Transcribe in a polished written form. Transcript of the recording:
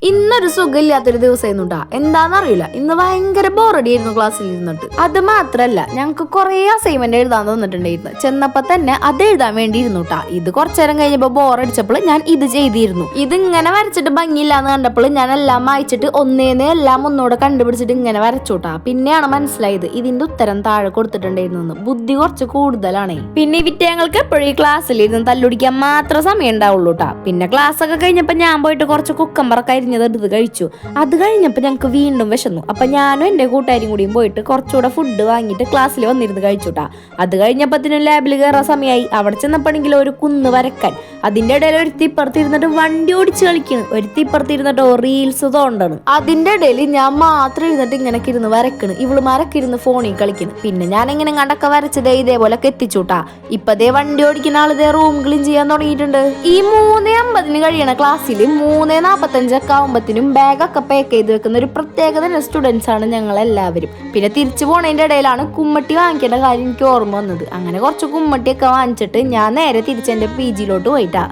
ഇന്നൊരു സുഖമില്ലാത്തൊരു ദിവസമായിരുന്നു കേട്ടാ. എന്താണെന്നറിയില്ല, ഇന്ന് ഭയങ്കര ബോറടി ആയിരുന്നു ക്ലാസ്സിൽ ഇരുന്നിട്ട്. അത് മാത്രല്ല, ഞങ്ങൾക്ക് കുറെ അസൈൻമെന്റ് എഴുതാൻ തന്നിട്ടുണ്ടായിരുന്നു. ചെന്നപ്പോ തന്നെ അത് എഴുതാൻ വേണ്ടി ഇരുന്നു കേട്ടാ. ഇത് കുറച്ചേരം കഴിഞ്ഞപ്പോ ബോറടിച്ചപ്പോൾ ഞാൻ ഇത് ചെയ്തിരുന്നു. ഇത് ഇങ്ങനെ വരച്ചിട്ട് ഭംഗിയില്ലാന്ന് കണ്ടപ്പോൾ ഞാൻ എല്ലാം വായിച്ചിട്ട് എല്ലാം ഒന്നുകൂടെ കണ്ടുപിടിച്ചിട്ട് ഇങ്ങനെ വരച്ചോട്ടാ. പിന്നെയാണ് മനസ്സിലായത് ഇതിന്റെ ഉത്തരം താഴെ കൊടുത്തിട്ടുണ്ടായിരുന്നു. ബുദ്ധി കുറച്ച് കൂടുതലാണേ. പിന്നെ ഇവിറ്റ ഞങ്ങൾക്ക് എപ്പോഴും ഈ ക്ലാസ്സിൽ ഇരുന്ന് തല്ലുടിക്കാൻ മാത്രം സമയം ഉണ്ടാവുള്ളൂ കേട്ടാ. പിന്നെ ക്ലാസ് ഒക്കെ കഴിഞ്ഞപ്പോ ഞാൻ പോയിട്ട് കുറച്ച് കുക്കമ്പറൊക്കെ എടുത്ത് കഴിച്ചു. അത് കഴിഞ്ഞപ്പോൾ ഞങ്ങൾക്ക് വീണ്ടും വിശന്നു. അപ്പൊ ഞാനും എന്റെ കൂട്ടുകാരും കൂടിയും പോയിട്ട് കുറച്ചുകൂടെ ഫുഡ് വാങ്ങിയിട്ട് ക്ലാസ്സിൽ വന്നിരുന്ന് കഴിച്ചുട്ടാ. അത് കഴിഞ്ഞപ്പത്തിനും ലാബിൽ കയറാൻ സമയമായി. അവിടെ ചെന്നപ്പോഴെങ്കിലും ഒരു കുന്ന് വരക്കാൻ. അതിന്റെ ഇടയിൽ ഒരു തിപ്പുറത്തിരുന്നിട്ട് വണ്ടി ഓടിച്ച് കളിക്കുന്നു, ഒരു തിപ്പുറത്തിരുന്നിട്ടോ റീൽസ് തോണ്ടണ്. അതിന്റെ ഇടയിൽ ഞാൻ മാത്രം ഇരുന്നിട്ട് ഇങ്ങനെ ഇരുന്ന് വരക്കണ്, ഇവളുമാരൊക്കെ ഇരുന്ന് ഫോണിൽ കളിക്കുന്നു. പിന്നെ ഞാൻ ഇങ്ങനെ കണ്ടൊക്കെ വരച്ചതേ ഇതേപോലെ എത്തിച്ചുട്ടാ. ഇപ്പതേ വണ്ടി ഓടിക്കുന്ന ആളിതേ റൂം ക്ലീൻ ചെയ്യാൻ തുടങ്ങിയിട്ടുണ്ട്. ഈ 3:50 കഴിയണ ക്ലാസ്സിൽ 3:45 ആവുമ്പത്തിനും ബാഗൊക്കെ പാക്ക് ചെയ്ത് വെക്കുന്ന ഒരു പ്രത്യേകത സ്റ്റുഡൻസ് ആണ് ഞങ്ങൾ എല്ലാവരും. പിന്നെ തിരിച്ചു പോണതിന്റെ ഇടയിലാണ് കുമ്മട്ടി വാങ്ങിക്കേണ്ട കാര്യം എനിക്ക് ഓർമ്മ വന്നത്. അങ്ങനെ കുറച്ച് കുമ്മട്ടിയൊക്കെ വാങ്ങിച്ചിട്ട് ഞാൻ നേരെ തിരിച്ചെന്റെ PG പോയിട്ടാ.